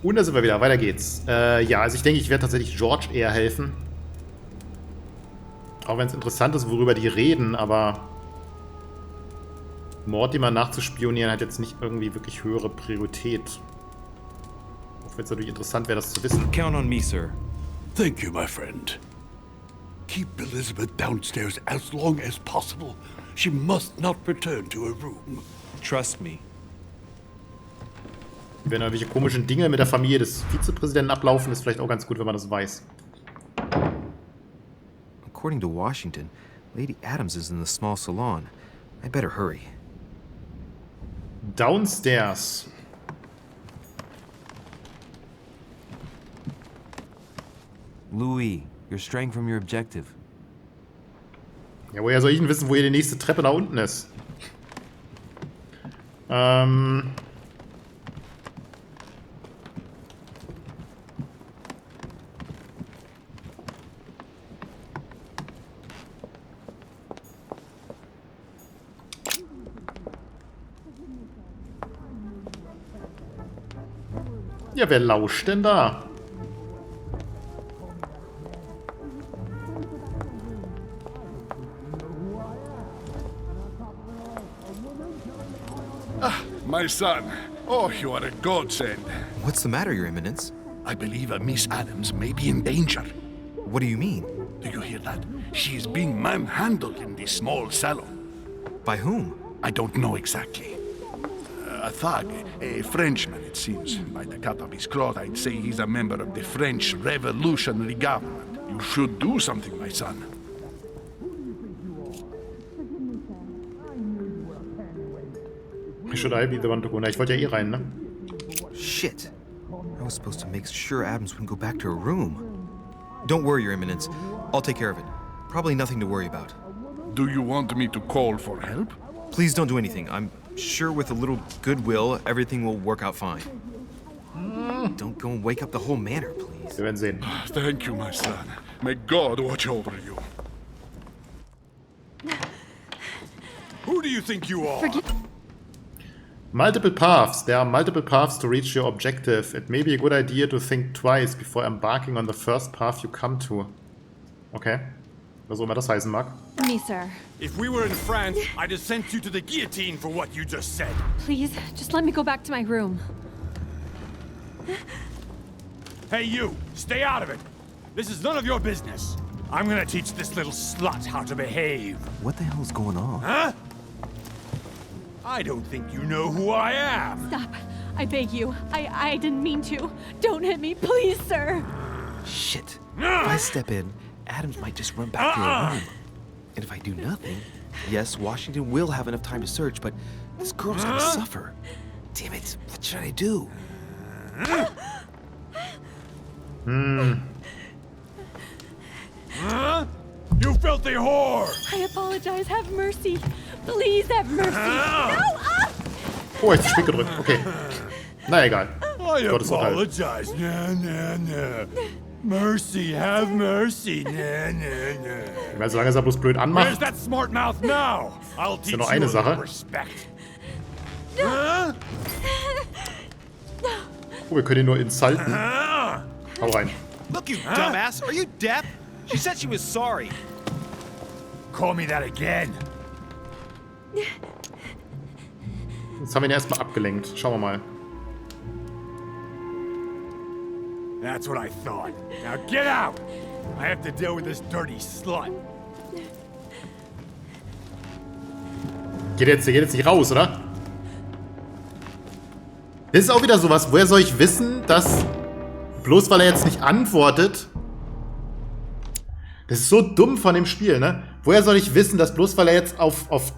Und da sind wir wieder. Weiter geht's. Ja, also ich denke, ich werde tatsächlich George eher helfen. Auch wenn es interessant ist, worüber die reden, aber Mortimer nachzuspionieren hat jetzt nicht irgendwie wirklich höhere Priorität. Auch wenn es natürlich interessant wäre, das zu wissen. Count on me, sir. Thank you, my friend. Keep Elizabeth downstairs as long as possible. She must not return to her room. Trust me. Wenn irgendwelche komischen Dinge mit der Familie des Vizepräsidenten ablaufen, ist vielleicht auch ganz gut, wenn man das weiß. According to Washington, Lady Adams is in the small salon. I better hurry. Downstairs. Louis, you're straying from your objective. Ja, woher soll ich denn wissen, wo hier die nächste Treppe nach unten ist? Ja, wer lauscht denn da? My son. Oh, you are a godsend. What's the matter, Your Eminence? I believe a Miss Adams may be in danger. What do you mean? Do you hear that? She is being manhandled in this small salon. By whom? I don't know exactly. A thug, a Frenchman, it seems. By the cut of his cloth, I'd say he's a member of the French Revolutionary Government. You should do something, my son. Should I be the one to go? Na, ich wollte ja eh rein, ne? Shit. I was supposed to make sure Adams wouldn't go back to her room. Don't worry, Your Eminence. I'll take care of it. Probably nothing to worry about. Do you want me to call for help? Please don't do anything. I'm sure with a little goodwill, everything will work out fine. Don't go and wake up the whole manor, please. Wir werden sehen. Thank you, my son. May God watch over you. Who do you think you are? Multiple paths. There are multiple paths to reach your objective. It may be a good idea to think twice before embarking on the first path you come to. Okay. Was auch immer das heißen mag. Me, sir. If we were in France, I'd have sent you to the guillotine for what you just said. Please, just let me go back to my room. Hey, you! Stay out of it! This is none of your business. I'm gonna teach this little slut how to behave. What the hell's going on? Huh? I don't think you know who I am. Stop. I beg you. I didn't mean to. Don't hit me, please, sir. Shit. If I step in, Adams might just run back to her room. And if I do nothing, yes, Washington will have enough time to search, but this girl's gonna suffer. Damn it, what should I do? You filthy whore! I apologize. Have mercy. Please have mercy. No! Ah! Oh, jetzt ist spät gedrückt. Okay. Na egal. I Gottes Urteil. apologize. Nah. Mercy, have mercy. Nah. Ich meine, solange er bloß blöd Where's anmacht. that smart mouth now? I'll teach nur you eine a little Sache. respect. Huh? Oh, wir können ihn nur insulten. Hau rein. Look, you dumbass! Are you deaf? She said she was sorry. Call me that again. Jetzt haben wir ihn erstmal abgelenkt. Schauen wir mal. That's what I thought. Now get out! I have to deal with this dirty slut. Geht jetzt nicht raus, oder? Das ist auch wieder sowas. Woher soll ich wissen, dass bloß weil er jetzt nicht antwortet. Das ist so dumm von dem Spiel, ne? Woher soll ich wissen, dass bloß weil er jetzt auf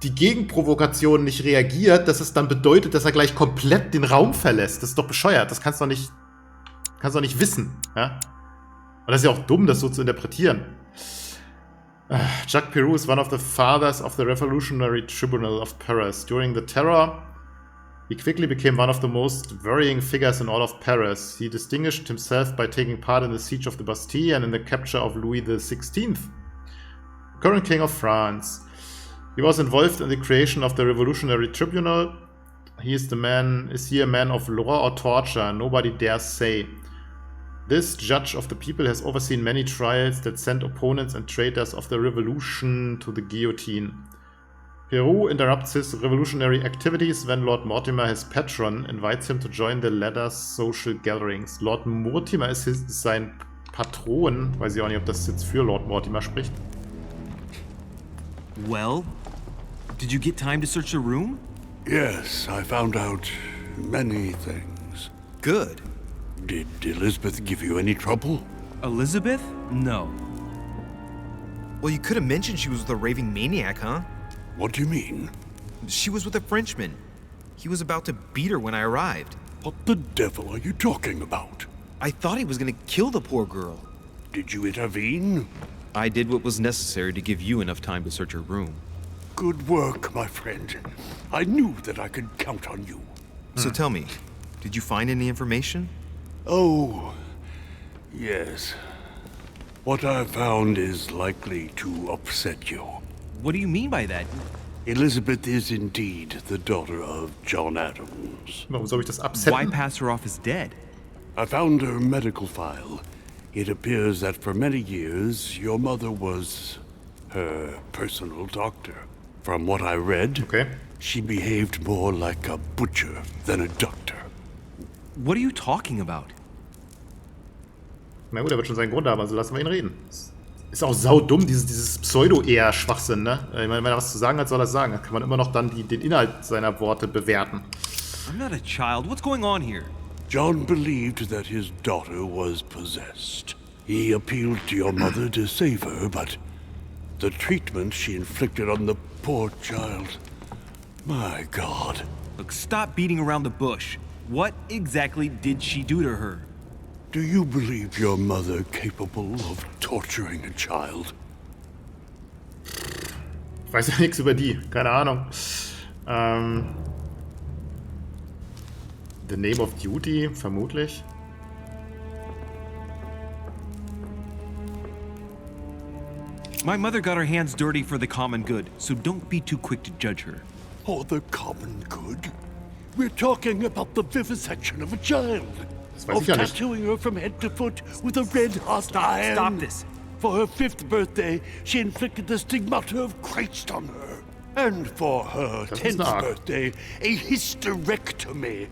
die Gegenprovokation nicht reagiert, dass es dann bedeutet, dass er gleich komplett den Raum verlässt? Das ist doch bescheuert. Das kannst du doch nicht wissen, ja? Und das ist ja auch dumm, das so zu interpretieren. Jacques Peroux is one of the fathers of the Revolutionary Tribunal of Paris. During the Terror, he quickly became one of the most worrying figures in all of Paris. He distinguished himself by taking part in the siege of the Bastille and in the capture of Louis XVI, current king of France. He was involved in the creation of the Revolutionary Tribunal, He is the man. Is he a man of law or torture? Nobody dares say. This judge of the people has overseen many trials that sent opponents and traitors of the revolution to the guillotine. Peru interrupts his revolutionary activities when Lord Mortimer, his patron, invites him to join the latter's social gatherings. Lord Mortimer ist sein Patron. Weiß ich auch nicht, ob das jetzt für Lord Mortimer spricht. Well, did you get time to search the room? Yes, I found out many things. Good. Did Elizabeth give you any trouble? Elizabeth? No. Well, you could have mentioned she was with a raving maniac, huh? What do you mean? She was with a Frenchman. He was about to beat her when I arrived. What the devil are you talking about? I thought he was gonna kill the poor girl. Did you intervene? I did what was necessary to give you enough time to search her room. Good work, my friend. I knew that I could count on you. So tell me, did you find any information? Oh, yes. What I found is likely to upset you. What do you mean by that? Elizabeth is indeed the daughter of John Adams. Warum soll ich das Why absetzen? pass her off as dead? I found her medical file. It appears that for many years, your mother was her personal doctor. From what I read, Okay. she behaved more like a butcher than a doctor. What are you talking about? Na gut, er wird schon seinen Grund haben, also lassen wir ihn reden. Ist auch saudumm, dieses Pseudo-Eher-Schwachsinn, ne? Ich meine, wenn er was zu sagen hat, soll er es sagen. Dann kann man immer noch dann den Inhalt seiner Worte bewerten. I'm not a child. What's going on here? John believed that his daughter was possessed. He appealed to your mother to save her, but the treatment she inflicted on the poor child... My God. Look, stop beating around the bush. What exactly did she do to her? Do you believe your mother capable of torturing a child? Ich weiß ja nichts über die, keine Ahnung. The Name of Duty, vermutlich. My mother got her hands dirty for the common good, so don't be too quick to judge her. For the common good? We're talking about the vivisection of a child. Das weiß Of ich ja nicht. tattooing her from head to foot with a red-hot iron. Stop this. For her 5th birthday, she inflicted the stigmata of Christ on her. And for her Das ist 10th arg. birthday, a hysterectomy.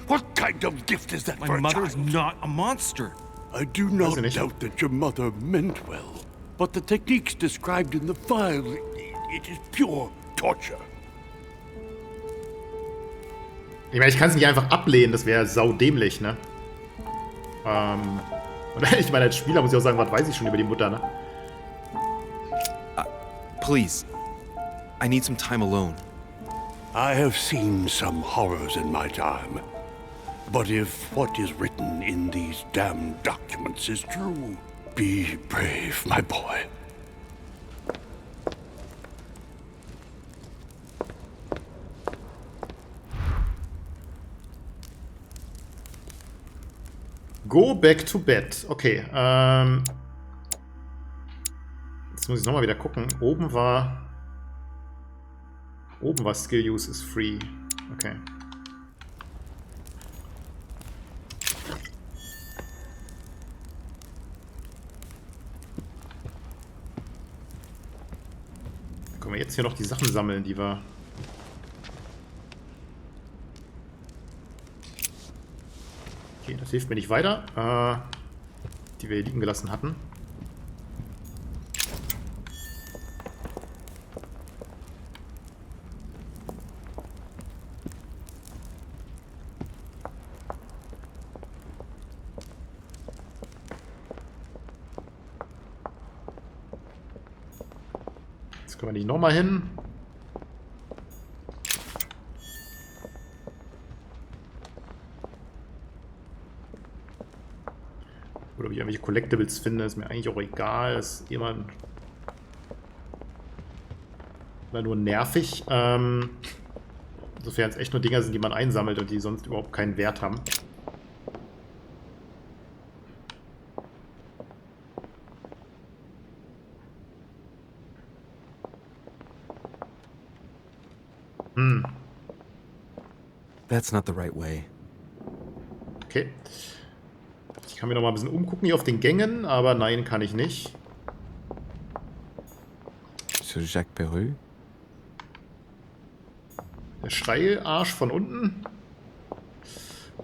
What kind of gift is that for My a mother is child? not a monster. I do Weiß not ich nicht. doubt that your mother meant well. But the techniques described in the file, it is pure torture. Ich meine, ich kann es nicht einfach ablehnen, das wäre saudämlich, ne? Und ich meine, als Spieler muss ich auch sagen, was weiß ich schon über die Mutter, ne? Please, I need some time alone. I have seen some horrors in my time. But if what is written in these damned documents is true, be brave, my boy. Go back to bed. Okay, jetzt muss ich nochmal wieder gucken. Oben war Skill Use is free. Okay. Können wir jetzt hier noch die Sachen sammeln, die wir... Okay, das hilft mir nicht weiter, die wir hier liegen gelassen hatten. Jetzt können wir nicht nochmal hin. Oder ob ich irgendwelche Collectibles finde, ist mir eigentlich auch egal. Das ist immer nur nervig. Sofern es echt nur Dinger sind, die man einsammelt und die sonst überhaupt keinen Wert haben. That's not the right way. Okay. Ich kann mir noch mal ein bisschen umgucken hier auf den Gängen, aber nein, kann ich nicht. Monsieur Jacques Perreux? Der Schreiarsch von unten.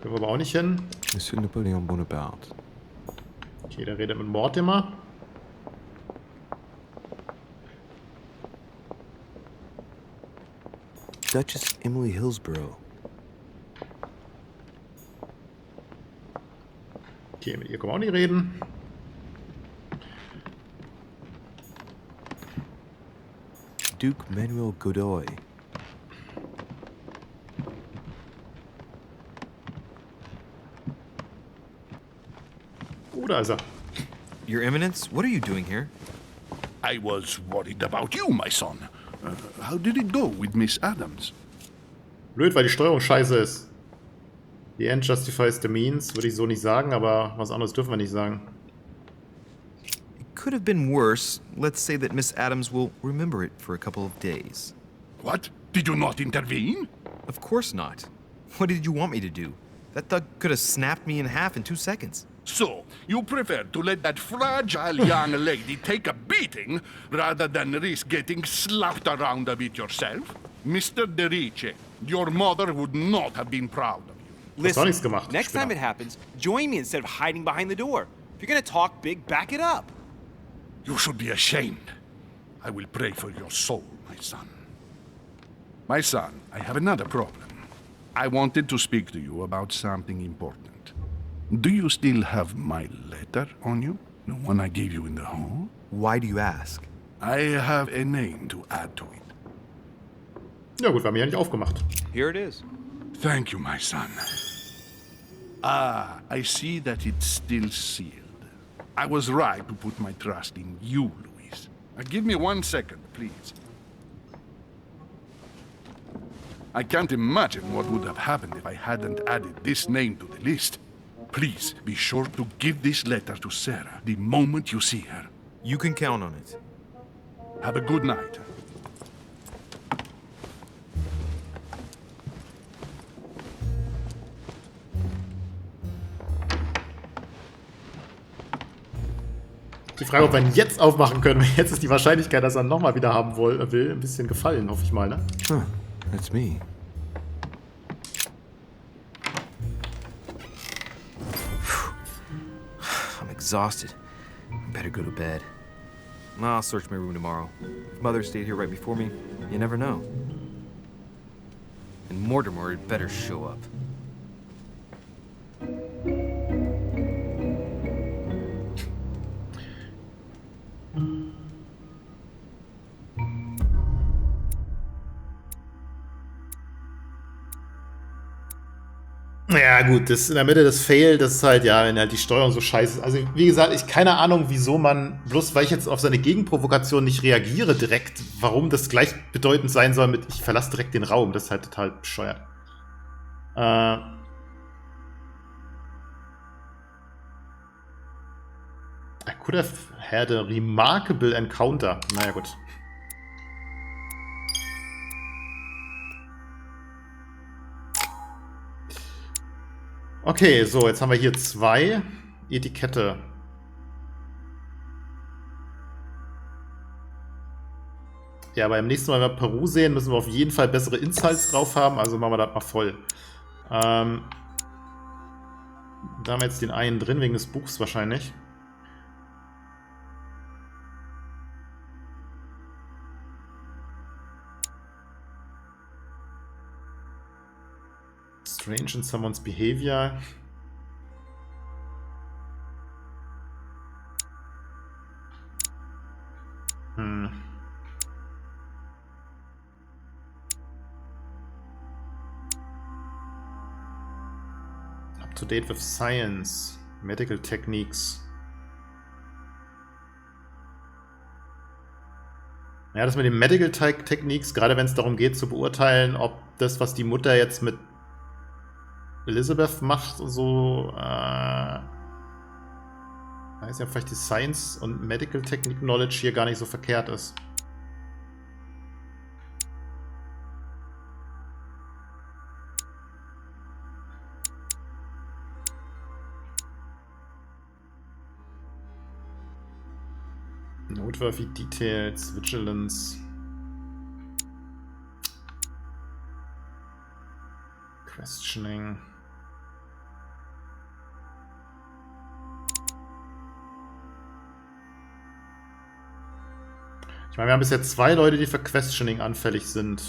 Können wir aber auch nicht hin. Monsieur Napoleon Bonaparte. Okay, der redet mit Mortimer. Duchess Emily Hillsborough. Okay, mit ihr können wir auch nicht reden. Duke Manuel Godoy. Da ist er. Your Eminence, what are you doing here? I was worried about you, my son. How did it go with Miss Adams? Blöd, weil die Steuerung scheiße ist. The end justifies the means, würde ich so nicht sagen, aber was anderes dürfen wir nicht sagen. It could have been worse. Let's say that Miss Adams will remember it for a couple of days. What? Did you not intervene? Of course not. What did you want me to do? That thug could have snapped me in half in 2 seconds. So, you prefer to let that fragile young lady take a beating rather than risk getting slapped around a bit yourself? Mr. Derice, your mother would not have been proud of you. Hast doch nichts gemacht. Next time it happens, join me instead of hiding behind the door. If you're gonna talk big, back it up. You should be ashamed. I will pray for your soul, my son. My son, I have another problem. I wanted to speak to you about something important. Do you still have my letter on you? The one I gave you in the hall? Why do you ask? I have a name to add to it. Ja gut, wir haben ihn ja nicht aufgemacht. Here it is. Thank you, my son. Ah, I see that it's still sealed. I was right to put my trust in you, Louis. Give me 1 second, please. I can't imagine what would have happened if I hadn't added this name to the list. Please be sure to give this letter to Sarah the moment you see her. You can count on it. Have a good night. Die Frage, ob wir ihn jetzt aufmachen können. Jetzt ist die Wahrscheinlichkeit, dass er ihn nochmal wieder haben will, ein bisschen gefallen, hoffe ich mal, ne? Huh, that's me. I'm exhausted. Better go to bed. I'll search my room tomorrow. If Mother stayed here right before me, you never know. And Mortimer had better show up. Ja gut, das in der Mitte das Fail, das ist halt, ja, wenn halt die Steuerung so scheiße ist. Also wie gesagt, ich keine Ahnung, wieso man, bloß weil ich jetzt auf seine Gegenprovokation nicht reagiere direkt, warum das gleichbedeutend sein soll mit, ich verlasse direkt den Raum. Das ist halt total bescheuert. I could have had a remarkable encounter. Naja gut. Okay, so, jetzt haben wir hier 2 Etikette. Ja, beim nächsten Mal, wenn wir Peru sehen, müssen wir auf jeden Fall bessere Insights drauf haben, also machen wir das mal voll. Da haben wir jetzt den einen drin, wegen des Buchs wahrscheinlich. Strange in someone's behavior. Up to date with science, medical techniques. Ja, das mit den Medical Techniques, gerade wenn es darum geht zu beurteilen, ob das, was die Mutter jetzt mit Elizabeth macht und so, weiß ja, vielleicht die Science und Medical Technique Knowledge hier gar nicht so verkehrt ist. Noteworthy Details, Vigilance. Questioning. Ich meine, wir haben bisher 2 Leute, die für Questioning anfällig sind.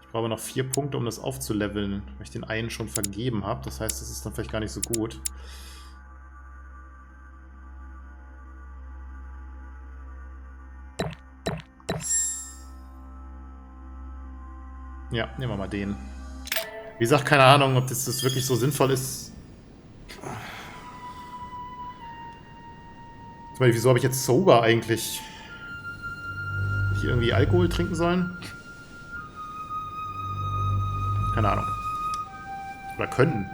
Ich brauche noch 4 Punkte, um das aufzuleveln, weil ich den einen schon vergeben habe. Das heißt, das ist dann vielleicht gar nicht so gut. Ja, nehmen wir mal den. Wie gesagt, keine Ahnung, ob das wirklich so sinnvoll ist. Ich meine, wieso habe ich jetzt sober eigentlich? Hätte ich irgendwie Alkohol trinken sollen? Keine Ahnung. Oder können.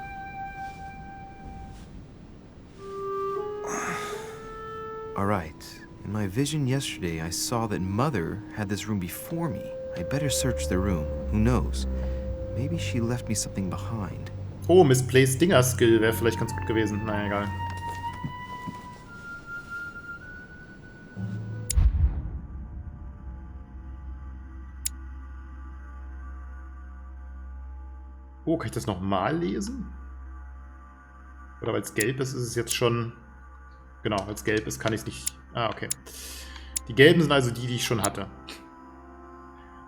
All right. In my vision yesterday, I saw that Mother had this room before me. I better search the room. Who knows? Maybe she left me something behind. Oh, Misplaced Dinger Skill wäre vielleicht ganz gut gewesen. Naja, egal. Oh, kann ich das nochmal lesen? Oder weil es gelb ist, ist es jetzt schon... Genau, weil es gelb ist, kann ich es nicht... Ah, okay. Die gelben sind also die, die ich schon hatte.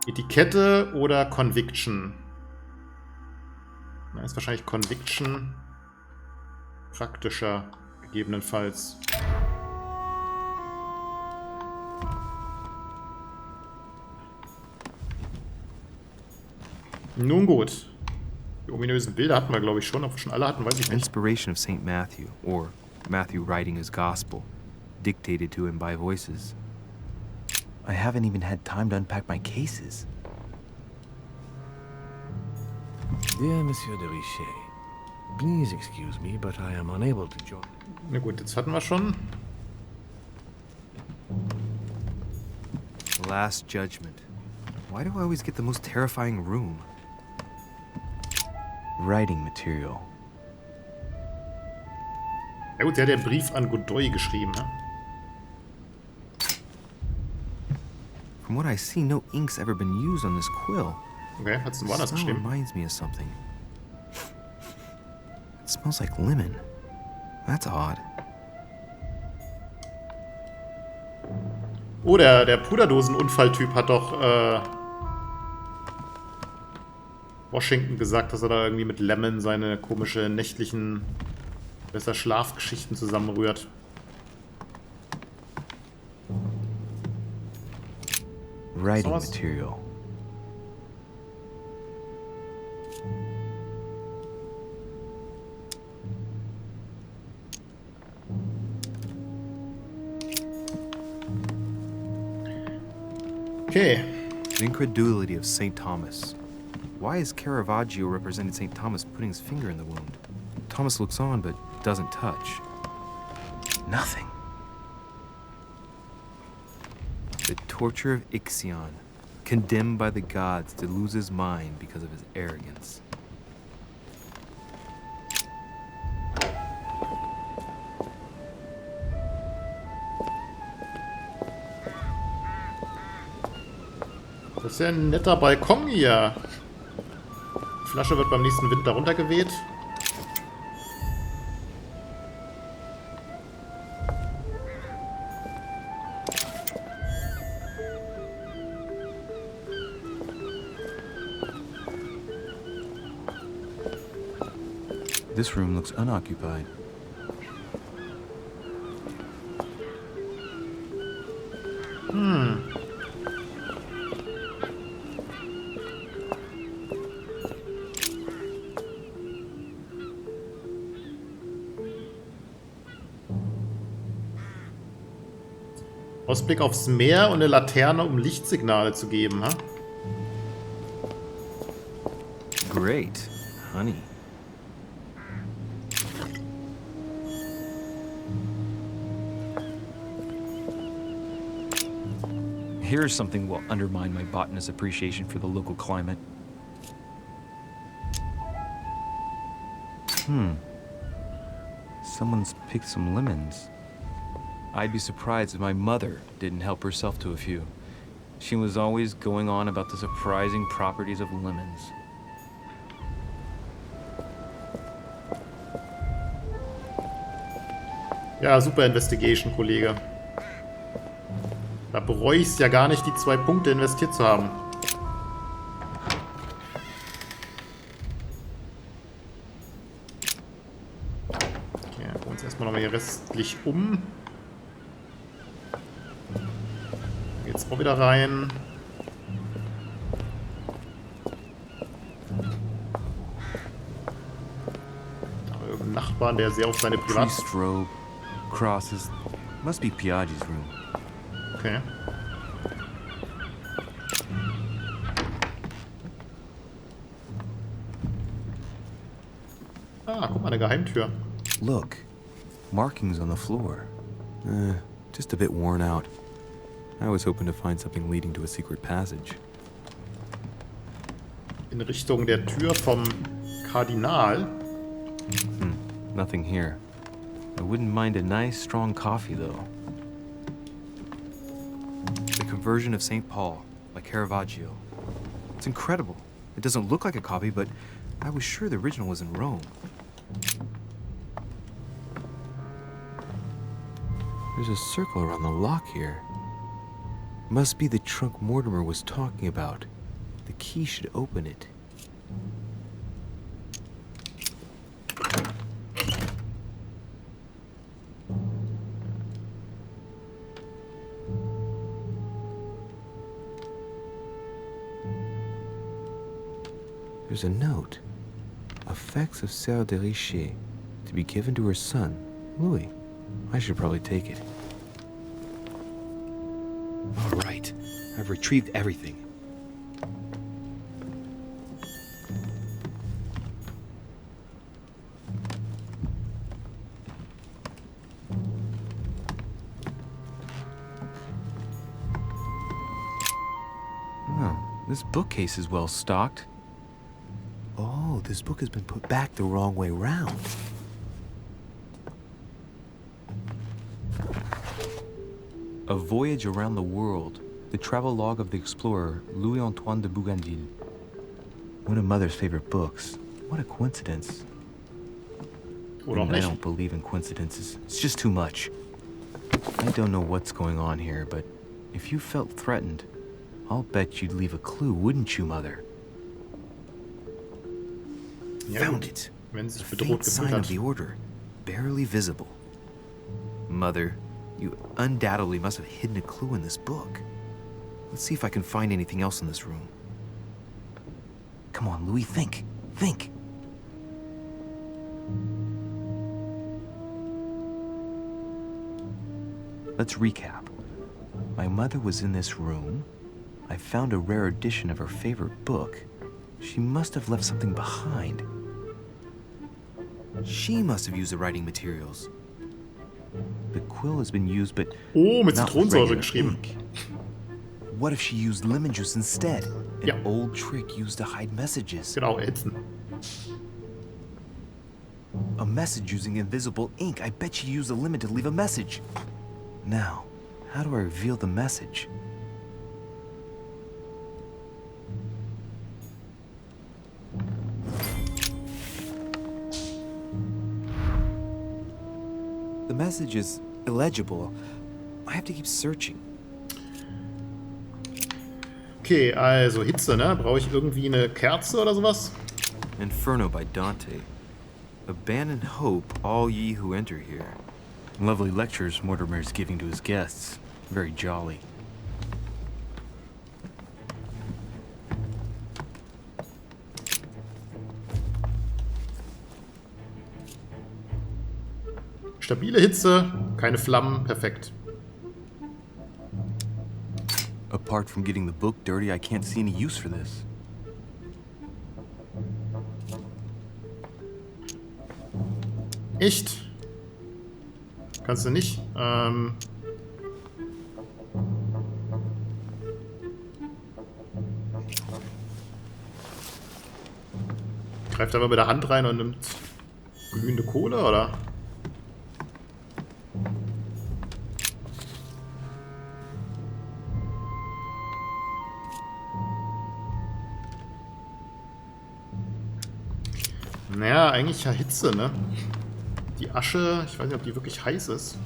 Etikette oder Conviction? Na, ist wahrscheinlich Conviction praktischer, gegebenenfalls. Nun gut. Die ominösen Bilder hatten wir, glaube ich, schon. Ob wir schon alle hatten, weiß ich nicht. Inspiration of St. Matthew, or Matthew writing his gospel, dictated to him by voices. I haven't even had time to unpack my cases. Dear Monsieur de Richet, please excuse me, but I am unable to join. Na gut, jetzt hatten wir schon. The Last Judgment. Why do I always get the most terrifying room? Writing material. Ja gut, der hat den Brief an Godoy geschrieben, ne? From what I see, no ink's ever been used on this quill. Okay, hat's denn woanders The smell geschrieben? reminds me of something. It smells like lemon. That's odd. Oh, der Puderdosen-Unfalltyp hat doch Washington gesagt, dass er da irgendwie mit Lemon seine komische nächtlichen besser Schlafgeschichten zusammenrührt. Writing was? material. Okay. The incredulity of St. Thomas. Why is Caravaggio represented St. Thomas putting his finger in the wound? Thomas looks on but doesn't touch. Nothing. The torture of Ixion, condemned by the gods to lose his mind because of his arrogance. Das ist ja ein netter Balkon hier. Die Flasche wird beim nächsten Wind darunter geweht. This room looks unoccupied. Ausblick aufs Meer und eine Laterne, um Lichtsignale zu geben, ha? Great, honey. Here's something will undermine my botanist's appreciation for the local climate. Someone's picked some lemons. I'd be surprised if my mother didn't help herself to a few. She was always going on about the surprising properties of lemons. Ja, super Investigation, Kollege. Da bereue ich es ja gar nicht, die 2 Punkte investiert zu haben. Okay, gucken wir uns erstmal nochmal hier restlich um. Geht's auch wieder rein. Da irgendein Nachbarn, der sehr auf seine Privat... Priest robe, crosses. Must be Piaggi's room. Okay. Ah, guck mal, eine Geheimtür. Look, markings on the floor. Just a bit worn out. I was hoping to find something leading to a secret passage. In Richtung der Tür vom Kardinal. Nothing here. I wouldn't mind a nice, strong coffee, though. The Conversion of St. Paul by Caravaggio. It's incredible. It doesn't look like a copy, but I was sure the original was in Rome. There's a circle around the lock here. Must be the trunk Mortimer was talking about. The key should open it. There's a note. Effects of Sœur de Richet, to be given to her son, Louis. I should probably take it. All right. I've retrieved everything. Oh, this bookcase is well stocked. Oh, this book has been put back the wrong way round. A Voyage Around the World, the travelogue of the explorer Louis-Antoine de Bougainville. One of Mother's favorite books. What a coincidence. Oder auch I nicht. don't believe in coincidences. It's just too much. I don't know what's going on here, but if you felt threatened, I'll bet you'd leave a clue, wouldn't you, Mother? Ja, Found gut. it. Wenn sie sich A bedroht faint gefühlt sign of hat. the order, barely visible. Mother, you undoubtedly must have hidden a clue in this book. Let's see if I can find anything else in this room. Come on, Louis, think. Think. Let's recap. My mother was in this room. I found a rare edition of her favorite book. She must have left something behind. She must have used the writing materials. The quill has been used, but Oh, mit not with Zitronensäure regular geschrieben. ink. What if she used lemon juice instead? An Ja. old trick used to hide messages. Genau, erhitzen. A message using invisible ink. I bet she used a lemon to leave a message. Now, how do I reveal the message? The message is illegible. I have to keep searching. Okay, also Hitze, ne? Brauche ich irgendwie eine Kerze oder sowas? Inferno by Dante. Abandon hope, all ye who enter here. Lovely lectures Mortimer's giving to his guests. Very jolly. Stabile Hitze, keine Flammen, perfekt. Apart from getting the book dirty, I can't see any use for this. Echt? Kannst du nicht? Greift einfach mit der Hand rein und nimmt glühende Kohle, oder? Naja, eigentlich ja Hitze, ne? Die Asche, ich weiß nicht, ob die wirklich heiß ist.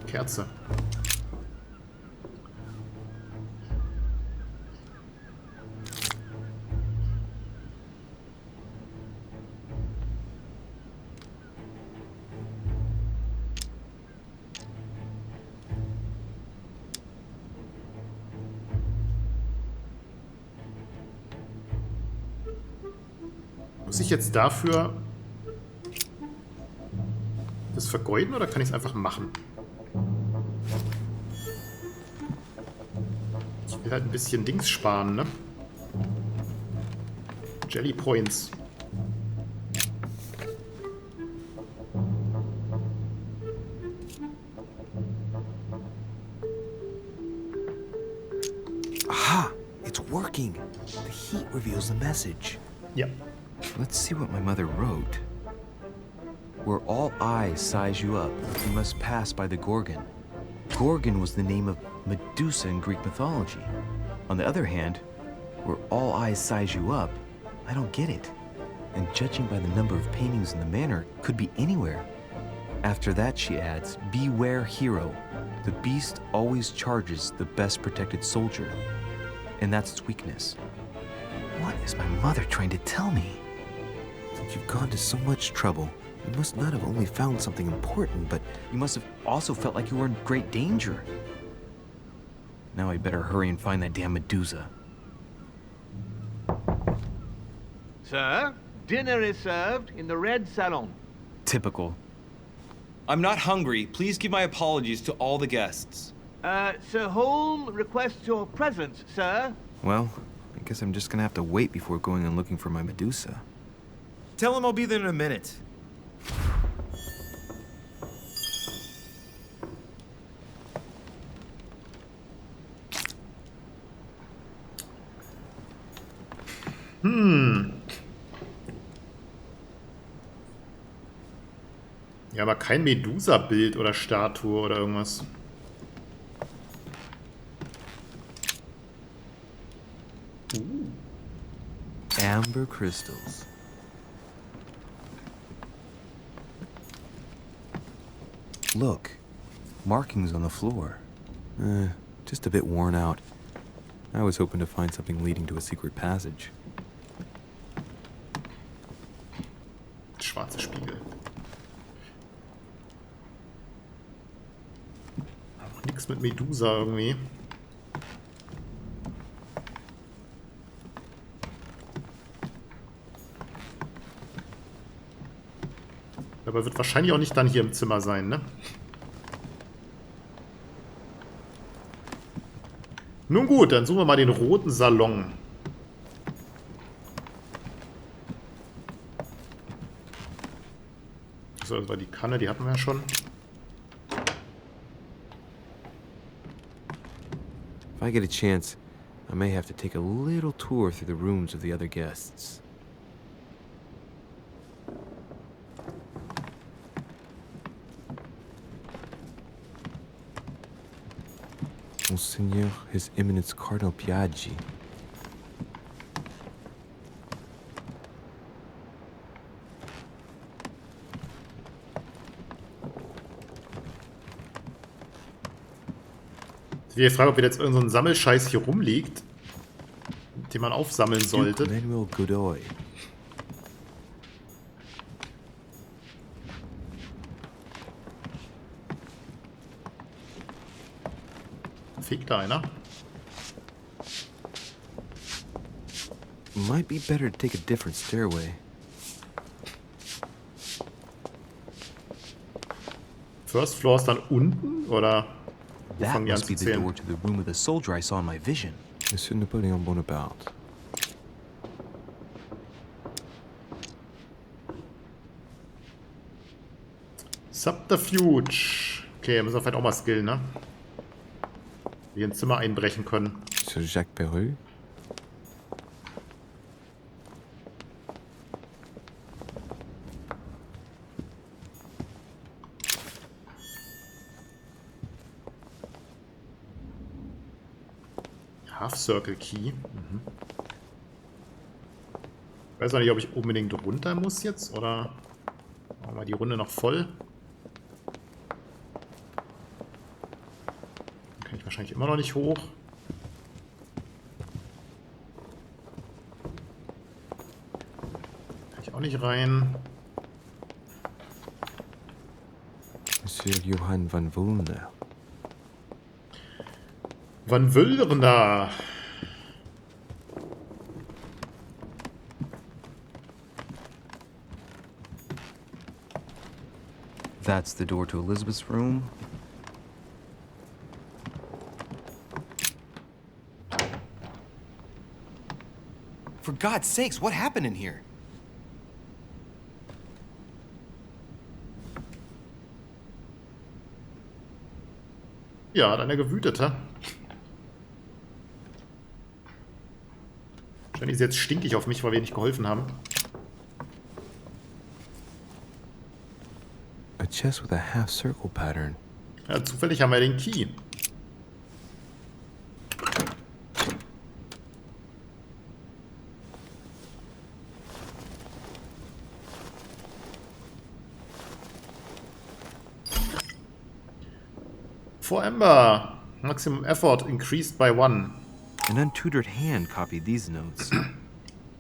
Kerze. Muss ich jetzt dafür das vergeuden oder kann ich es einfach machen? Ich will halt ein bisschen Dings sparen, ne? Jelly Points. Aha! It's working! The heat reveals the message. Ja. Let's see what my mother wrote. Where all eyes size you up, you must pass by the Gorgon. Gorgon was the name of Medusa in Greek mythology. On the other hand, where all eyes size you up, I don't get it. And judging by the number of paintings in the manor, could be anywhere. After that, she adds, beware hero. The beast always charges the best protected soldier. And that's its weakness. What is my mother trying to tell me? You've gone to so much trouble. You must not have only found something important, but you must have also felt like you were in great danger. Now I better hurry and find that damn Medusa. Sir, dinner is served in the red salon. Typical. I'm not hungry. Please give my apologies to all the guests. Sir Holm requests your presence, sir. Well, I guess I'm just gonna have to wait before going and looking for my Medusa. Tell him I'll be there in a minute. Ja, aber kein Medusa-Bild oder Statue oder irgendwas. Amber crystals. Look, markings on the floor. Just a bit worn out. I was hoping to find something leading to a secret passage. Schwarze Spiegel. Auch nichts mit Medusa irgendwie. Aber wird wahrscheinlich auch nicht dann hier im Zimmer sein, ne? Nun gut, dann suchen wir mal den roten Salon. So, das war die Kanne, die hatten wir ja schon. If I get a chance, I may have to take a little tour through the rooms of the other guests. Monseigneur, His Eminence Cardinal Piaggi. Ich will fragen, ob jetzt irgend so ein Sammelscheiß hier rumliegt, den man aufsammeln sollte. Manuel Godoy. Fegt da einer? Might be better to take a different stairway. First Floor ist dann unten, oder? Wo That fangen die an must zu be the zählen? door to the room of the soldier I saw in my vision. Monsieur Napoleon Bonaparte. Subterfuge. Okay, müssen wir vielleicht auch mal skillen, ne? Wir ins Zimmer einbrechen können. Monsieur Jacques Perreux. Half Circle Key. Ich weiß auch nicht, ob ich unbedingt runter muss jetzt, oder machen wir die Runde noch voll. Dann kann ich wahrscheinlich immer noch nicht hoch. Kann ich auch nicht rein. Monsieur Johann van Wulner. Wann wildern da? That's the door to Elizabeth's room. For God's sakes, what happened in here? Ja, hat einer gewütet, hä? Wahrscheinlich ist jetzt stinkig auf mich, weil wir nicht geholfen haben. A chest with a half-circle pattern. Ja, zufällig haben wir den Key. For Ember. Maximum effort increased by 1. An untutored hand copied these notes.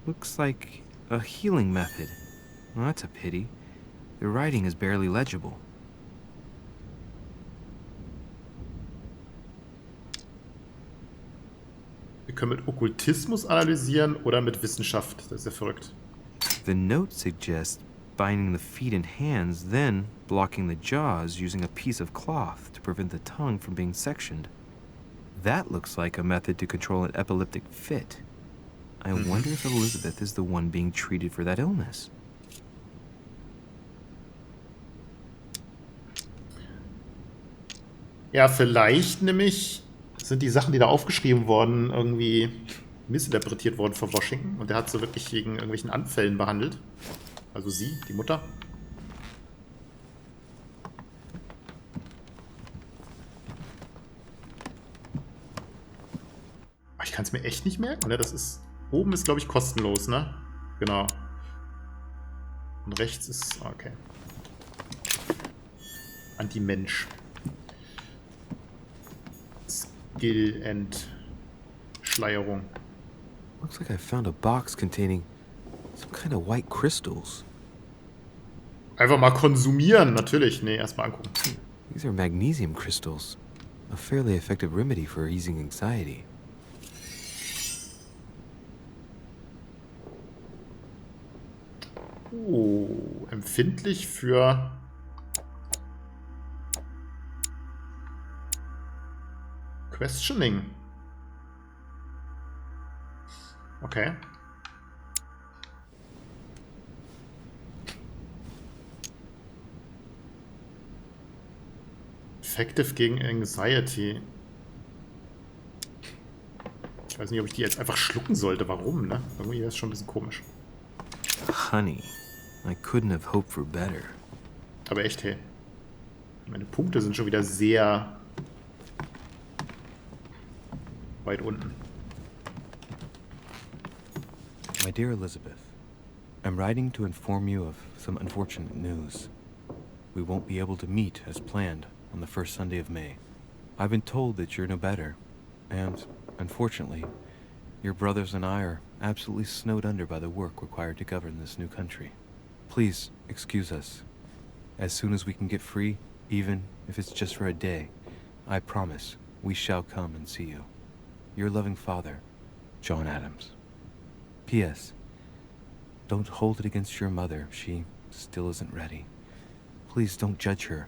Looks like a healing method. Well, that's a pity. The writing is barely legible. Wir können mit Okkultismus analysieren oder mit Wissenschaft. Das ist ja verrückt. The note suggests binding the feet and hands, then blocking the jaws using a piece of cloth to prevent the tongue from being sectioned. That looks like a method to control an epileptic fit. I wonder if Elizabeth is the one being treated for that illness. Ja, vielleicht nämlich sind die Sachen, die da aufgeschrieben wurden, irgendwie missinterpretiert worden von Washington. Und der hat sie wirklich wegen irgendwelchen Anfällen behandelt. Also sie, die Mutter. Aber ich kann es mir echt nicht merken, ne? Das ist... Oben ist, glaube ich, kostenlos, ne? Genau. Und rechts ist... Okay. Anti-Mensch. Skill-Entschleierung. Looks like I found a box containing some kind of white crystals. Einfach mal konsumieren, natürlich. Nee, erstmal angucken. These are magnesium crystals. A fairly effective remedy for easing anxiety. Oh, empfindlich für... Questioning. Okay. Effective gegen Anxiety. Ich weiß nicht, ob ich die jetzt einfach schlucken sollte. Warum, ne? Irgendwie ist das schon ein bisschen komisch. Honey, I couldn't have hoped for better. Aber echt, hey. Meine Punkte sind schon wieder sehr weit unten. My dear Elizabeth, I'm writing to inform you of some unfortunate news. We won't be able to meet as planned on the first Sunday of May. I've been told that you're no better, and, unfortunately, your brothers and I are absolutely snowed under by the work required to govern this new country. Please excuse us. As soon as we can get free, even if it's just for a day, I promise we shall come and see you. Your loving father, John Adams. P.S. Don't hold it against your mother. She still isn't ready. Please don't judge her.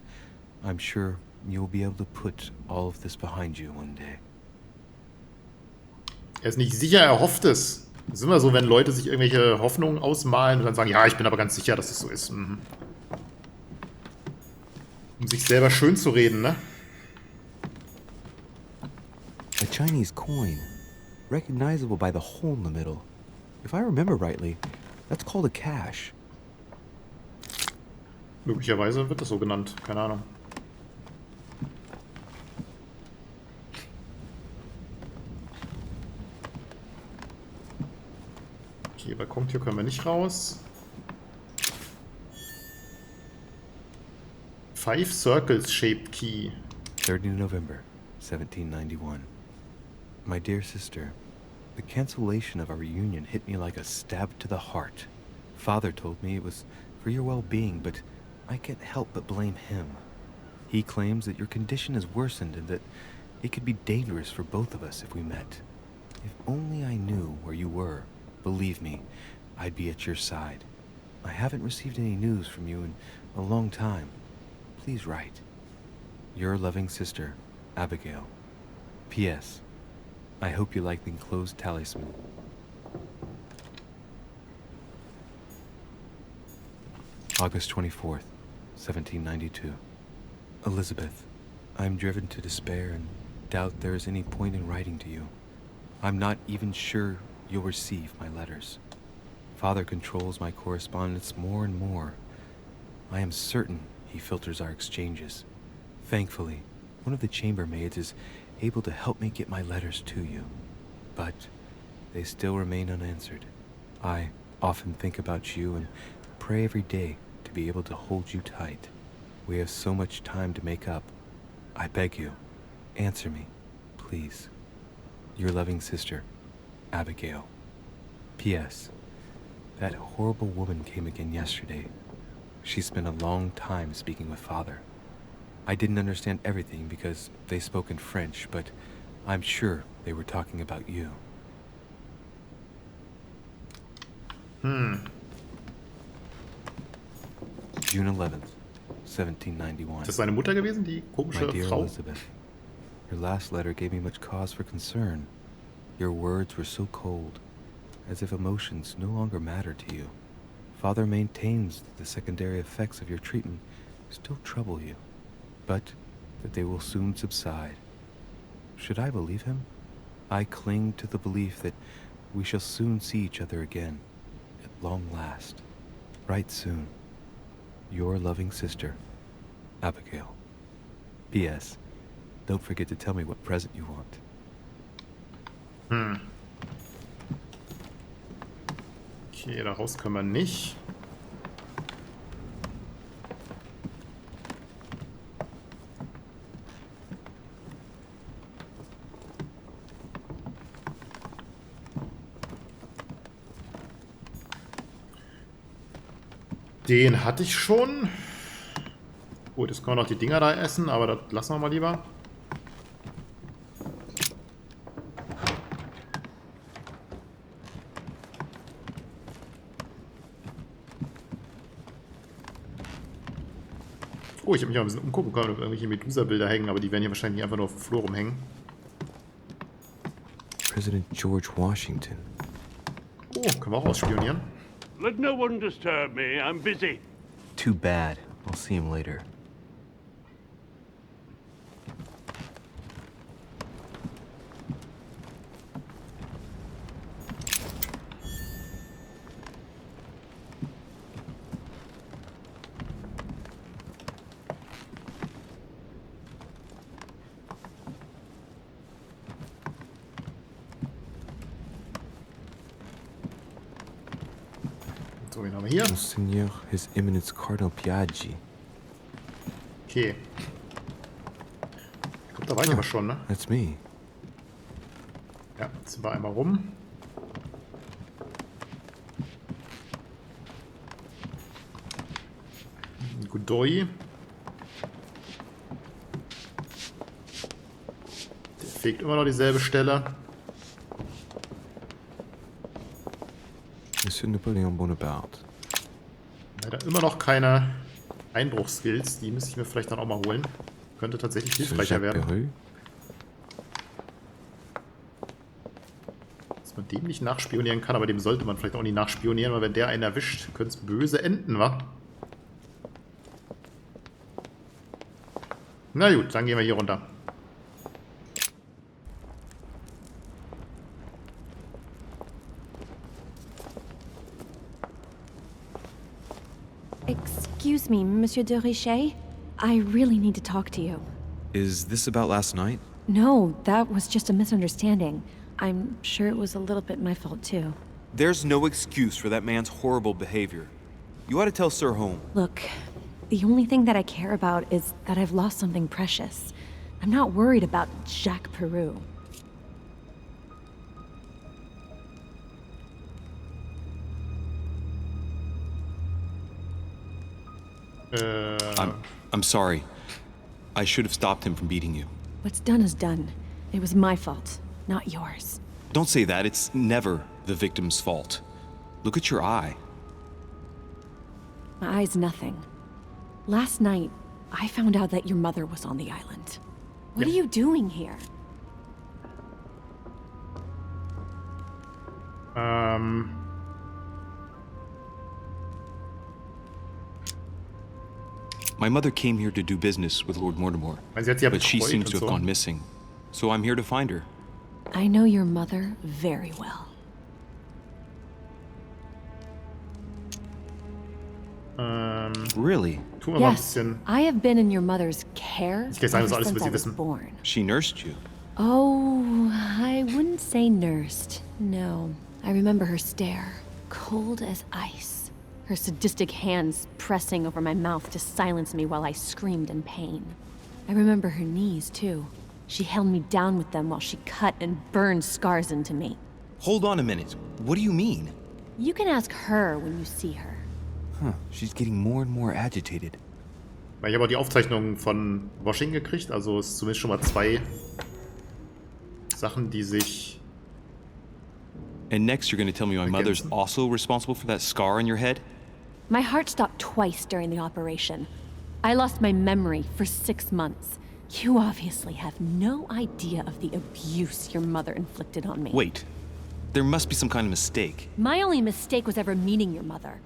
I'm sure you'll be able to put all of this behind you one day. Er ist nicht sicher, er hofft es. Das ist immer so, wenn Leute sich irgendwelche Hoffnungen ausmalen und dann sagen, ja, ich bin aber ganz sicher, dass es so ist. Mhm. Um sich selber schön zu reden, ne? A Chinese coin, recognizable by the hole in the middle. If I remember rightly, that's called a cash. Möglicherweise wird das so genannt. Keine Ahnung. Okay, Balkontür können wir nicht raus. 5 circles shaped key. 30 November, 1791. My dear sister, the cancellation of our reunion hit me like a stab to the heart. Father told me it was for your well-being, but I can't help but blame him. He claims that your condition has worsened and that it could be dangerous for both of us if we met. If only I knew where you were, believe me, I'd be at your side. I haven't received any news from you in a long time. Please write. Your loving sister, Abigail. P.S. I hope you like the enclosed talisman. August 24th, 1792. Elizabeth, I'm driven to despair and doubt there is any point in writing to you. I'm not even sure you'll receive my letters. Father controls my correspondence more and more. I am certain he filters our exchanges. Thankfully, one of the chambermaids is able to help me get my letters to you. But they still remain unanswered. I often think about you and pray every day to be able to hold you tight. We have so much time to make up. I beg you, answer me, please. Your loving sister, Abigail. P.S. That horrible woman came again yesterday. She spent a long time speaking with Father. I didn't understand everything because they spoke in French, but I'm sure they were talking about you. June 11th, 1791. Ist das seine Mutter gewesen, die komische My dear Frau? Elizabeth, your last letter gave me much cause for concern. Your words were so cold, as if emotions no longer matter to you. Father maintains that the secondary effects of your treatment still trouble you, but that they will soon subside. Should I believe him? I cling to the belief that we shall soon see each other again, at long last. Write soon. Your loving sister, Abigail. P.S. Don't forget to tell me what present you want. Okay, da raus können wir nicht. Den hatte ich schon. Gut, jetzt können wir noch die Dinger da essen, aber das lassen wir mal lieber. Oh, ich habe mich auch ein bisschen umgucken können, ob irgendwelche Medusa-Bilder hängen, aber die werden hier wahrscheinlich einfach nur auf dem Flur rumhängen. President George Washington. Oh, können wir auch ausspionieren. Let no one disturb me. I'm busy. Too bad. I'll see him later. So, wen haben wir hier? Monseigneur, His Eminence Cardinal Piaggi. Okay. Ich glaube, da war ich aber schon, ne? That's me. Ja, jetzt sind wir einmal rum. Godoy. Der fegt immer noch dieselbe Stelle. Monsieur Napoleon Bonaparte. Leider immer noch keine Einbruchskills. Die müsste ich mir vielleicht dann auch mal holen. Könnte tatsächlich hilfreicher werden. Dass man dem nicht nachspionieren kann, aber dem sollte man vielleicht auch nicht nachspionieren, weil wenn der einen erwischt, könnte es böse enden, wa? Na gut, dann gehen wir hier runter. Excuse me, Monsieur de Richet. I really need to talk to you. Is this about last night? No, that was just a misunderstanding. I'm sure it was a little bit my fault, too. There's no excuse for that man's horrible behavior. You ought to tell Sir Home. Look, the only thing that I care about is that I've lost something precious. I'm not worried about Jacques Peru. I'm sorry. I should have stopped him from beating you. What's done is done. It was my fault, not yours. Don't say that. It's never the victim's fault. Look at your eye. My eye's nothing. Last night, I found out that your mother was on the island. What are you doing here? My mother came here to do business with Lord Mortimer, but she seems to have gone missing. So I'm here to find her. I know your mother very well. Really? Yes, I have been in your mother's care ever since I was born. She nursed you? Oh, I wouldn't say nursed. No. I remember her stare, cold as ice. Her sadistic hands pressing over my mouth to silence me while I screamed in pain. I remember her knees, too. She held me down with them while she cut and burned scars into me. Hold on a minute. What do you mean? You can ask her when you see her. Huh, she's getting more and more agitated. Ich habe auch die Aufzeichnung von Washing gekriegt, also es ist zumindest schon mal 2 Sachen, die sich... And next you're going to tell me my mother's also responsible for that scar on your head? My heart stopped twice during the operation. I lost my memory for 6 months. You obviously have no idea of the abuse your mother inflicted on me. Wait, there must be some kind of mistake. My only mistake was ever meeting your mother.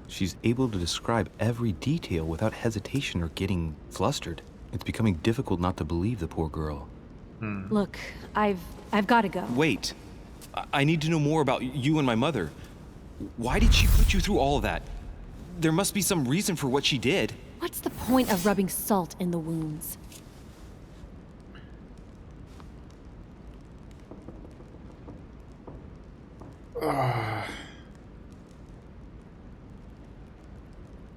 She's able to describe every detail without hesitation or getting flustered. It's becoming difficult not to believe the poor girl. Look, I've got to go. Wait. I need to know more about you and my mother. Why did she put you through all of that? There must be some reason for what she did. What's the point of rubbing salt in the wounds?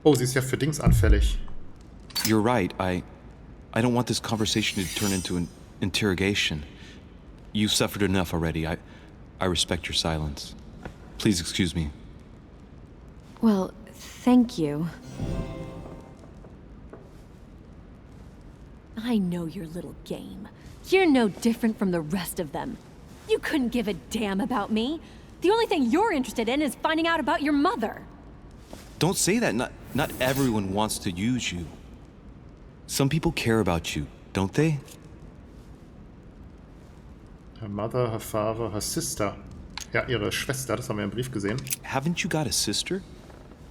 Oh, sie ist ja für Dings anfällig. You're right. I don't want this conversation to turn into an interrogation. You've suffered enough already. I respect your silence. Please excuse me. Well, thank you. I know your little game. You're no different from the rest of them. You couldn't give a damn about me. The only thing you're interested in is finding out about your mother. Don't say that. Not everyone wants to use you. Some people care about you, don't they? Her mother, her father, her sister. Ja, ihre Schwester, das haben wir im Brief gesehen. Haven't you got a sister?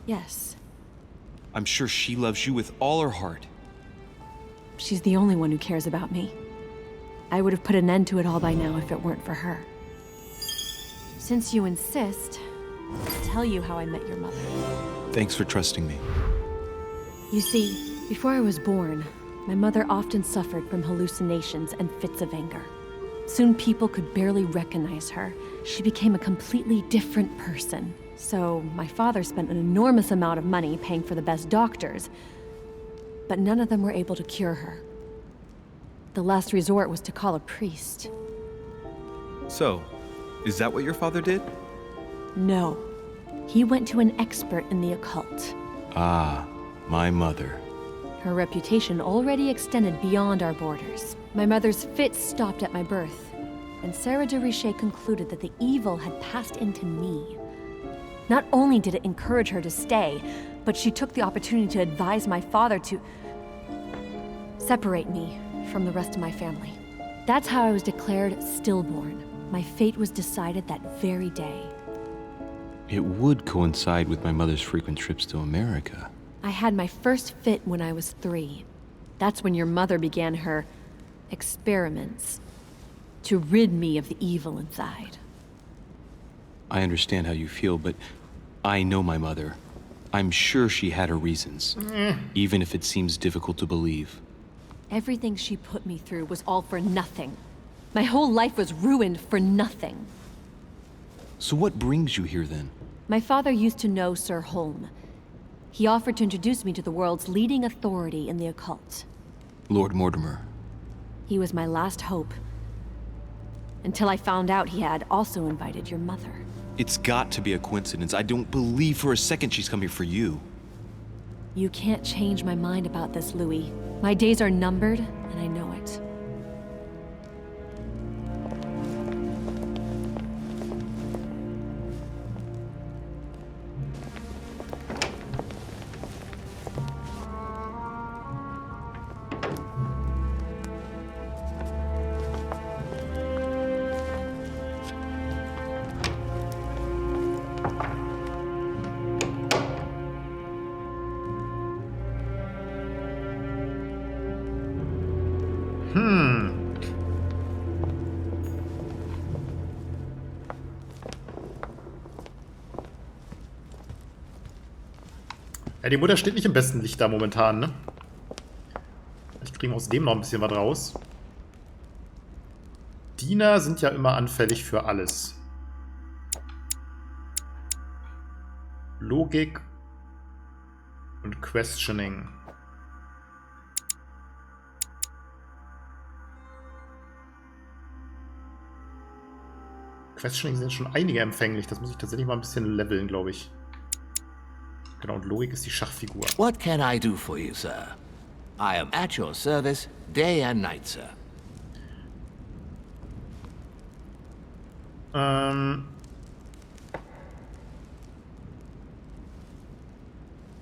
Yes. I'm sure she loves you with all her heart. She's the only one who cares about me. I would have put an end to it all by now if it weren't for her. Since you insist, I'll tell you how I met your mother. Thanks for trusting me. You see, before I was born, my mother often suffered from hallucinations and fits of anger. Soon people could barely recognize her. She became a completely different person. So my father spent an enormous amount of money paying for the best doctors, but none of them were able to cure her. The last resort was to call a priest. So, is that what your father did? No. He went to an expert in the occult. Ah, my mother. Her reputation already extended beyond our borders. My mother's fits stopped at my birth, and Sarah de Richet concluded that the evil had passed into me. Not only did it encourage her to stay, but she took the opportunity to advise my father to separate me from the rest of my family. That's how I was declared stillborn. My fate was decided that very day. It would coincide with my mother's frequent trips to America. I had my first fit when I was 3. That's when your mother began her experiments to rid me of the evil inside. I understand how you feel, but I know my mother. I'm sure she had her reasons, even if it seems difficult to believe. Everything she put me through was all for nothing. My whole life was ruined for nothing. So what brings you here then? My father used to know Sir Holm. He offered to introduce me to the world's leading authority in the occult. Lord Mortimer. He was my last hope. Until I found out he had also invited your mother. It's got to be a coincidence. I don't believe for a second she's coming for you. You can't change my mind about this, Louis. My days are numbered, and I know it. Ja, die Mutter steht nicht im besten Licht da momentan, ne? Vielleicht kriegen wir aus dem noch ein bisschen was raus. Diener sind ja immer anfällig für alles. Logik und Questioning. Questioning sind schon einige empfänglich. Das muss ich tatsächlich mal ein bisschen leveln, glaube ich. Genau, und Logik ist die Schachfigur. What can I do for you, sir? I am at your service, day and night, sir.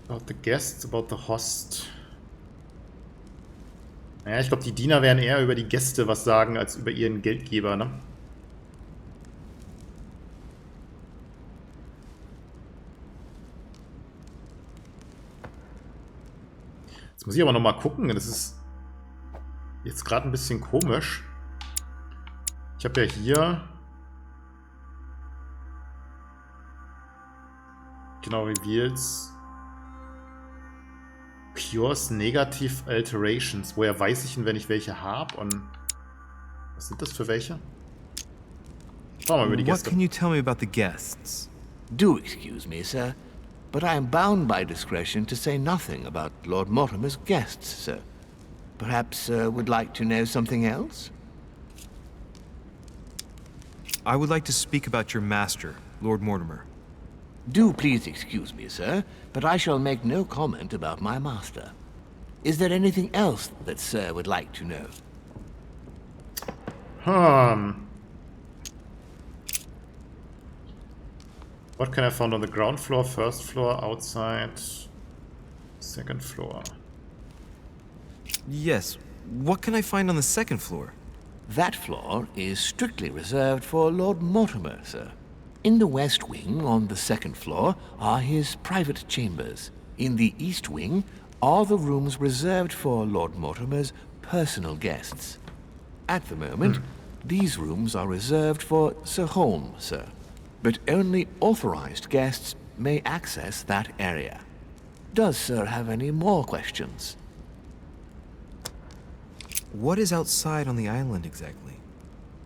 About the guests, about the host. Naja, ich glaube, die Diener werden eher über die Gäste was sagen, als über ihren Geldgeber, ne? Jetzt muss ich aber noch mal gucken. Das ist jetzt gerade ein bisschen komisch. Ich habe ja hier... Genau, Reveals... Cures Negative Alterations. Woher weiß ich denn, wenn ich welche habe? Und was sind das für welche? Schauen wir mal über die What Gäste. can you tell me about the guests? Do excuse me, sir, but I am bound by discretion to say nothing about Lord Mortimer's guests, sir. Perhaps Sir would like to know something else? I would like to speak about your master, Lord Mortimer. Do please excuse me, sir, but I shall make no comment about my master. Is there anything else that Sir would like to know? What can I find on the ground floor, first floor, outside, second floor? Yes. What can I find on the second floor? That floor is strictly reserved for Lord Mortimer, sir. In the west wing, on the second floor, are his private chambers. In the east wing are the rooms reserved for Lord Mortimer's personal guests. At the moment, these rooms are reserved for Sir Holm, sir. But only authorized guests may access that area. Does Sir have any more questions? What is outside on the island exactly?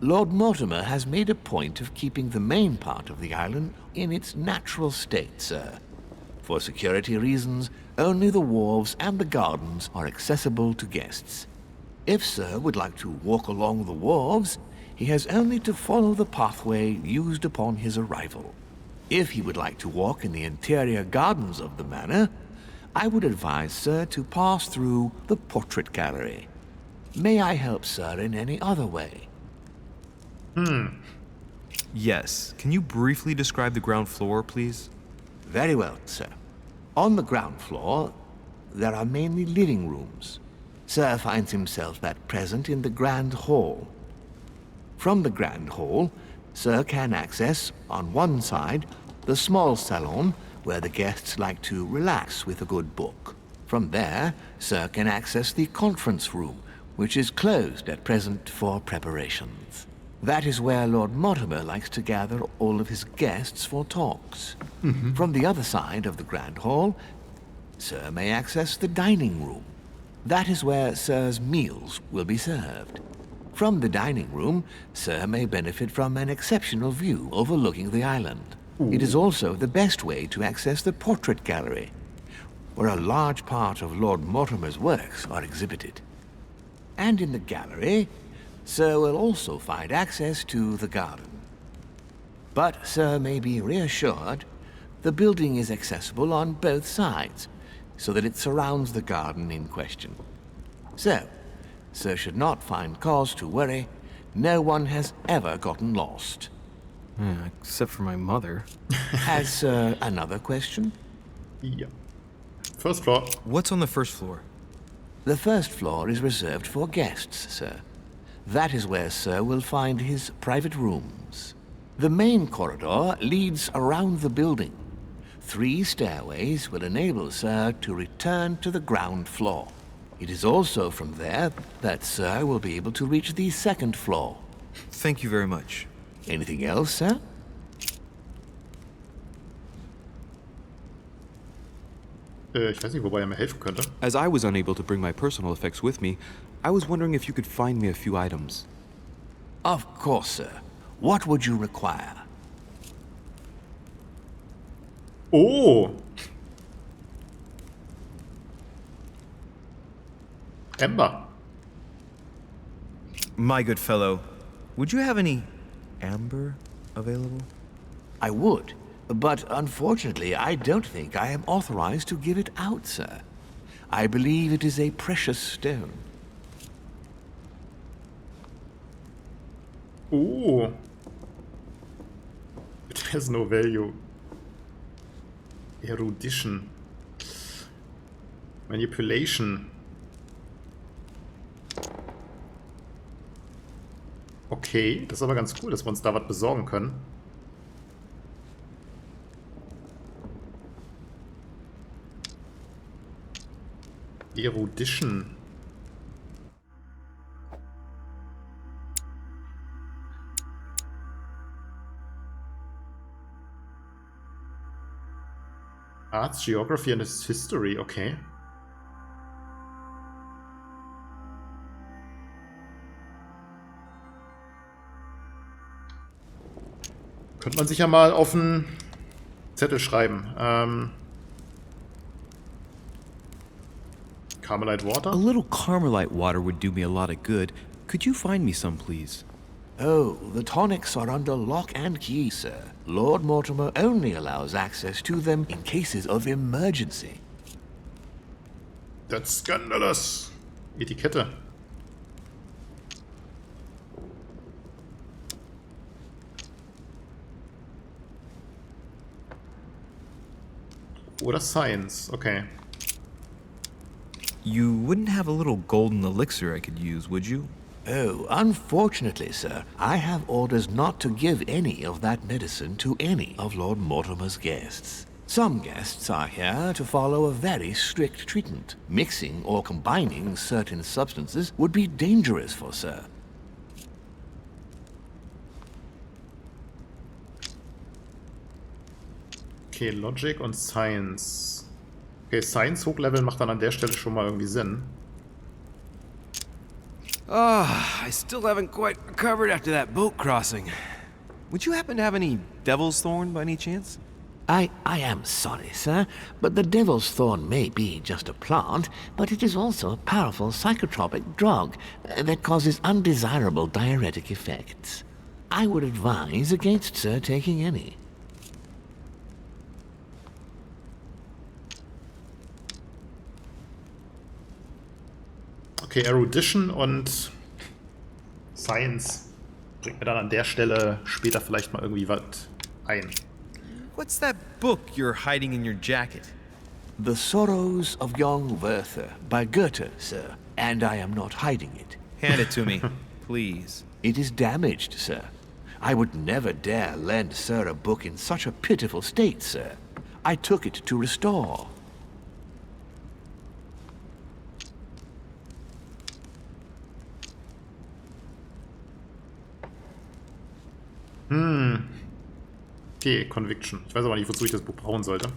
Lord Mortimer has made a point of keeping the main part of the island in its natural state, sir. For security reasons, only the wharves and the gardens are accessible to guests. If Sir would like to walk along the wharves, he has only to follow the pathway used upon his arrival. If he would like to walk in the interior gardens of the manor, I would advise Sir to pass through the portrait gallery. May I help Sir in any other way? Yes. Can you briefly describe the ground floor, please? Very well, sir. On the ground floor, there are mainly living rooms. Sir finds himself at present in the Grand Hall. From the Grand Hall, Sir can access, on one side, the small salon, where the guests like to relax with a good book. From there, Sir can access the conference room, which is closed at present for preparations. That is where Lord Mortimer likes to gather all of his guests for talks. From the other side of the Grand Hall, Sir may access the dining room. That is where Sir's meals will be served. From the dining room, Sir may benefit from an exceptional view overlooking the island. It is also the best way to access the portrait gallery, where a large part of Lord Mortimer's works are exhibited. And in the gallery, Sir will also find access to the garden. But Sir may be reassured, the building is accessible on both sides, so that it surrounds the garden in question. So, Sir should not find cause to worry. No one has ever gotten lost. Except for my mother. Has Sir another question? Ja. First floor. What's on the first floor? The first floor is reserved for guests, Sir. That is where Sir will find his private rooms. The main corridor leads around the building. 3 stairways will enable Sir to return to the ground floor. It is also from there that Sir will be able to reach the second floor. Thank you very much. Anything else, Sir? Ich weiß nicht, wobei er mir helfen könnte. As I was unable to bring my personal effects with me, I was wondering if you could find me a few items. Of course, Sir. What would you require? Oh! Ember. My good fellow, would you have any amber available? I would, but unfortunately I don't think I am authorized to give it out, sir. I believe it is a precious stone. Oh. It has no value. Erudition. Manipulation. Okay, das ist aber ganz cool, dass wir uns da was besorgen können. Erudition. Arts, Geography and History, okay. Könnte man sich ja mal auf einen Zettel schreiben. Carmelite water? A little Carmelite water would do me a lot of good. Could you find me some, please? Oh, the tonics are under lock and key, sir. Lord Mortimer only allows access to them in cases of emergency. That's scandalous. Etikette. Oder Science, okay. You wouldn't have a little golden elixir I could use, would you? Oh, unfortunately, sir, I have orders not to give any of that medicine to any of Lord Mortimer's guests. Some guests are here to follow a very strict treatment. Mixing or combining certain substances would be dangerous for Sir. Okay, Logic und Science. Okay, Science hochleveln macht dann an der Stelle schon mal irgendwie Sinn. I still haven't quite recovered after that boat crossing. Would you happen to have any devil's thorn by any chance? I am sorry, sir, but the devil's thorn may be just a plant, but it is also a powerful psychotropic drug that causes undesirable diuretic effects. I would advise against Sir taking any. Okay, Erudition und Science bringt mir dann an der Stelle später vielleicht mal irgendwie was ein. What's that book you're hiding in your jacket? The Sorrows of Young Werther by Goethe, sir, and I am not hiding it. Hand it to me, please. It is damaged, sir. I would never dare lend Sir a book in such a pitiful state, sir. I took it to restore. Okay, Conviction. Ich weiß aber nicht, wozu ich das Buch brauchen sollte.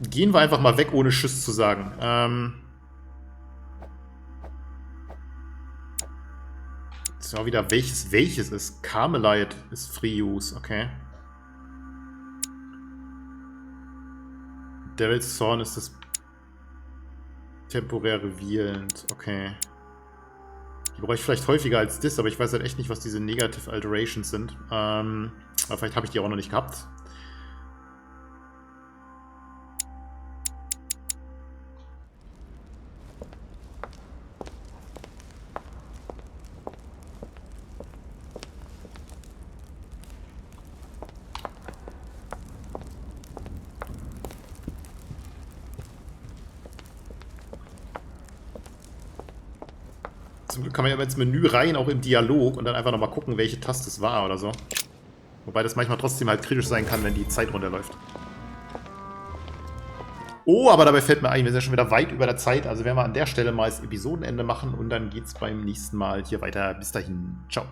Gehen wir einfach mal weg, ohne Tschüss zu sagen. ist ja auch wieder welches ist. Carmelite ist Free Use, okay. Devil's Thorn ist das temporär revealend, okay. Die brauche ich vielleicht häufiger als das, aber ich weiß halt echt nicht, was diese Negative Alterations sind. Aber vielleicht habe ich die auch noch nicht gehabt. Zum Glück kann man ja ins Menü rein, auch im Dialog, und dann einfach nochmal gucken, welche Taste es war oder so. Wobei das manchmal trotzdem halt kritisch sein kann, wenn die Zeit runterläuft. Oh, aber dabei fällt mir ein, wir sind ja schon wieder weit über der Zeit. Also werden wir an der Stelle mal das Episodenende machen und dann geht's beim nächsten Mal hier weiter. Bis dahin. Ciao.